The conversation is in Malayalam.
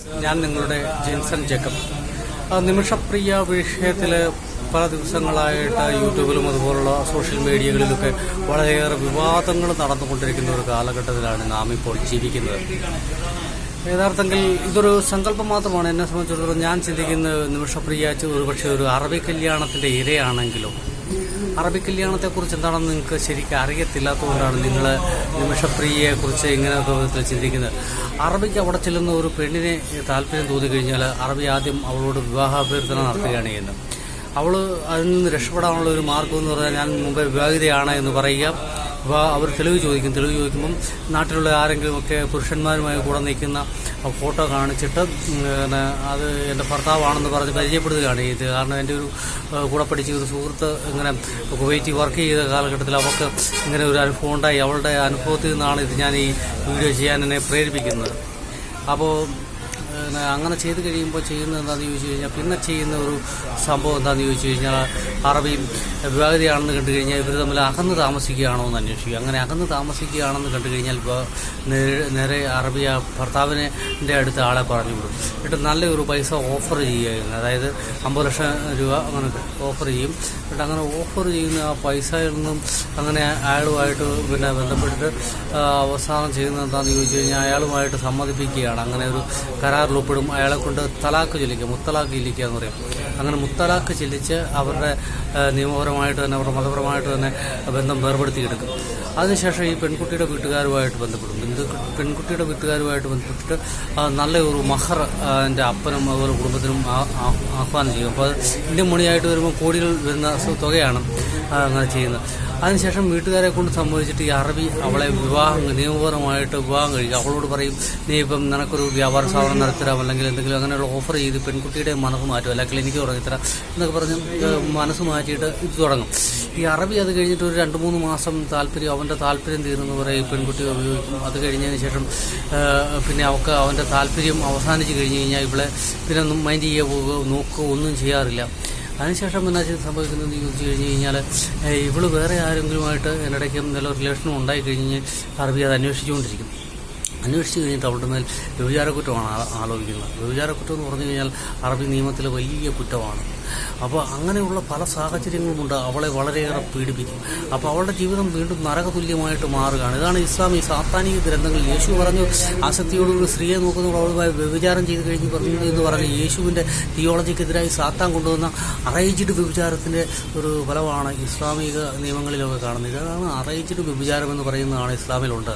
ഞാൻ നിങ്ങളുടെ ജിൻസൺ ജേക്കബ്. നിമിഷപ്രിയ വിഷയത്തിൽ പല ദിവസങ്ങളായിട്ട് യൂട്യൂബിലും അതുപോലുള്ള സോഷ്യൽ മീഡിയകളിലൊക്കെ വളരെയേറെ വിവാദങ്ങൾ നടന്നുകൊണ്ടിരിക്കുന്ന ഒരു കാലഘട്ടത്തിലാണ് നാം ഇപ്പോൾ ജീവിക്കുന്നത്. യഥാർത്ഥത്തിൽ ഇതൊരു സങ്കല്പം മാത്രമാണ്. എന്നെ സംബന്ധിച്ചിടത്തോളം ഞാൻ ചിന്തിക്കുന്നത് നിമിഷപ്രിയ ഒരുപക്ഷെ ഒരു അറബി കല്യാണത്തിൻ്റെ ഇരയാണെങ്കിലോ, അറബി കല്യാണത്തെക്കുറിച്ച് എന്താണെന്ന് നിങ്ങൾക്ക് ശരിക്കും അറിയത്തില്ലാത്തതുകൊണ്ടാണ് നിങ്ങൾ നിമിഷപ്രിയയെക്കുറിച്ച് ഇങ്ങനെ വിധത്തിൽ ചിന്തിക്കുന്നത്. അറബിക്ക് അവിടെ ചെല്ലുന്ന ഒരു പെണ്ണിനെ താല്പര്യം തോന്നിക്കഴിഞ്ഞാൽ അറബി ആദ്യം അവളോട് വിവാഹാഭ്യർത്ഥന നടത്തുകയാണ് ചെയ്യുന്നത്. അവൾ അതിൽ നിന്ന് രക്ഷപ്പെടാനുള്ള ഒരു മാർഗ്ഗം എന്ന് പറഞ്ഞാൽ ഞാൻ മുമ്പേ വിവാഹിതയാണ് എന്ന് പറയുക. അവർ തെളിവ് ചോദിക്കുമ്പം നാട്ടിലുള്ള ആരെങ്കിലുമൊക്കെ പുരുഷന്മാരുമായി കൂടെ നിൽക്കുന്ന ഫോട്ടോ കാണിച്ചിട്ട് അത് എൻ്റെ ഭർത്താവാണെന്ന് പറഞ്ഞ് പരിചയപ്പെടുത്തുകയാണ് ചെയ്തത്. കാരണം എൻ്റെ ഒരു കൂടെ പഠിച്ച ഒരു സുഹൃത്ത് ഇങ്ങനെ കുവൈറ്റിൽ വർക്ക് ചെയ്ത കാലഘട്ടത്തിൽ അവർക്ക് ഇങ്ങനെ ഒരു അനുഭവം ഉണ്ടായി. അവളുടെ അനുഭവത്തിൽ നിന്നാണ് ഇത് ഞാൻ ഈ വീഡിയോ ചെയ്യാൻ എന്നെ പ്രേരിപ്പിക്കുന്നത്. അപ്പോൾ അങ്ങനെ ചെയ്ത് കഴിയുമ്പോൾ ചെയ്യുന്നത് എന്താണെന്ന് ചോദിച്ചു കഴിഞ്ഞാൽ, പിന്നെ ചെയ്യുന്ന ഒരു സംഭവം എന്താണെന്ന് ചോദിച്ചു കഴിഞ്ഞാൽ, അറബിയും വിവാഹിതയാണെന്ന് കണ്ടു കഴിഞ്ഞാൽ ഇവർ തമ്മിൽ അകന്ന് താമസിക്കുകയാണോ എന്ന് അന്വേഷിക്കുക. അങ്ങനെ അകന്ന് താമസിക്കുകയാണെന്ന് കണ്ടു കഴിഞ്ഞാൽ നേരെ അറബി ഭർത്താവിൻ്റെ അടുത്ത് ആളെ പറഞ്ഞു വിടും. എന്നിട്ട് നല്ലൊരു പൈസ ഓഫർ ചെയ്യുകയാണ്. അതായത് 50 ലക്ഷം രൂപ അങ്ങനെ ഓഫർ ചെയ്യും. എന്നിട്ട് അങ്ങനെ ഓഫർ ചെയ്യുന്ന ആ പൈസയിൽ നിന്നും അങ്ങനെ അയാളുമായിട്ട് ബന്ധപ്പെട്ടിട്ട് അവസാനം ചെയ്യുന്നത് എന്താണെന്ന് ചോദിച്ചു കഴിഞ്ഞാൽ അയാളുമായിട്ട് സമ്മതിപ്പിക്കുകയാണ്. അങ്ങനെ ഒരു കരാറിൽ ഒപ്പിടും. അയാളെ കൊണ്ട് തലാക്ക് ചൊല്ലിക്കുക, മുത്തലാക്ക് ചെല്ലിക്കുക എന്ന് പറയും. അങ്ങനെ മുത്തലാക്ക് ചെല്ലിച്ച് അവരുടെ നിയമപരമായിട്ട് തന്നെ അവരുടെ മതപരമായിട്ട് തന്നെ ബന്ധം വേർപെടുത്തിയെടുക്കും. അതിനുശേഷം ഈ പെൺകുട്ടിയുടെ വീട്ടുകാരുമായിട്ട് ബന്ധപ്പെടും. പെൺകുട്ടിയുടെ വീട്ടുകാരുമായിട്ട് ബന്ധപ്പെട്ടിട്ട് നല്ല ഒരു മഹർ എൻ്റെ അപ്പനും അതുപോലെ കുടുംബത്തിനും ആഹ്വാനം ചെയ്യും. അപ്പോൾ അത് ഇന്ത്യൻ മണിയായിട്ട് വരുമ്പോൾ കോടികൾ വരുന്ന തുകയാണ് അങ്ങനെ ചെയ്യുന്നത്. അതിനുശേഷം വീട്ടുകാരെ കൊണ്ട് സംഭവിച്ചിട്ട് ഈ അറബി അവളെ നിയമപരമായിട്ട് വിവാഹം കഴിക്കുക. അവളോട് പറയും, നീ ഇപ്പം നിനക്കൊരു വ്യാപാര സ്ഥാപനം നടത്തിത്തരാം, അല്ലെങ്കിൽ എന്തെങ്കിലും അങ്ങനെയുള്ള ഓഫർ ചെയ്ത് പെൺകുട്ടിയുടെ മനസ്സ് മാറ്റും, അല്ലെങ്കിൽ എനിക്ക് തുടങ്ങിത്തരാം എന്നൊക്കെ പറഞ്ഞ് മനസ്സ് മാറ്റിയിട്ട് ഇത് തുടങ്ങും. ഈ അറബി അത് കഴിഞ്ഞിട്ട് ഒരു 2-3 മാസം അവൻ്റെ താല്പര്യം തീർന്നെന്ന് പറയും, പെൺകുട്ടി ഉപയോഗിക്കും. അത് കഴിഞ്ഞതിന് ശേഷം പിന്നെ അവൻ്റെ താല്പര്യം അവസാനിച്ച് കഴിഞ്ഞ് കഴിഞ്ഞാൽ ഇവളെ പിന്നെ ഒന്നും മൈൻഡ് ചെയ്യുക നോക്കുക ഒന്നും ചെയ്യാറില്ല. അതിനുശേഷം എന്നാ സംഭവിക്കുന്നതെന്ന് ചോദിച്ചു കഴിഞ്ഞ് കഴിഞ്ഞാൽ ഇവള് വേറെ ആരെങ്കിലുമായിട്ട് എന്നിടയ്ക്കും നല്ല റിലേഷനും ഉണ്ടായി കഴിഞ്ഞ് അറബി അത് അന്വേഷിച്ചു കഴിഞ്ഞിട്ട് അവളുടെ മേൽ വ്യഭിചാരക്കുറ്റമാണ് ആലോചിക്കുന്നത്. വ്യഭിചാരക്കുറ്റം എന്ന് പറഞ്ഞു കഴിഞ്ഞാൽ അറബി നിയമത്തിലെ വലിയ കുറ്റമാണ്. അപ്പോൾ അങ്ങനെയുള്ള പല സാഹചര്യങ്ങളുമുണ്ട് അവളെ വളരെയേറെ പീഡിപ്പിക്കും. അപ്പോൾ അവളുടെ ജീവിതം വീണ്ടും നരകതുല്യമായിട്ട് മാറുകയാണ്. ഇതാണ് ഇസ്ലാമി സാത്താനിക ഗ്രന്ഥങ്ങളിൽ യേശു പറഞ്ഞു, ആസക്തിയോടുകൂടി സ്ത്രീയെ നോക്കുന്നവർ അവളുമായി വ്യഭിചാരം ചെയ്ത് കഴിഞ്ഞ് പറഞ്ഞു എന്ന് പറഞ്ഞ് യേശുവിൻ്റെ തിയോളജിക്കെതിരായി സാത്താൻ കൊണ്ടുവന്ന അറേഞ്ച്ഡ് വ്യഭിചാരത്തിൻ്റെ ഒരു ഫലമാണ് ഇസ്ലാമിക നിയമങ്ങളിലൊക്കെ കാണുന്നത്. ഇതാണ് അറേഞ്ച്ഡ് വ്യഭിചാരം എന്ന് പറയുന്നതാണ് ഇസ്ലാമിലുണ്ട്.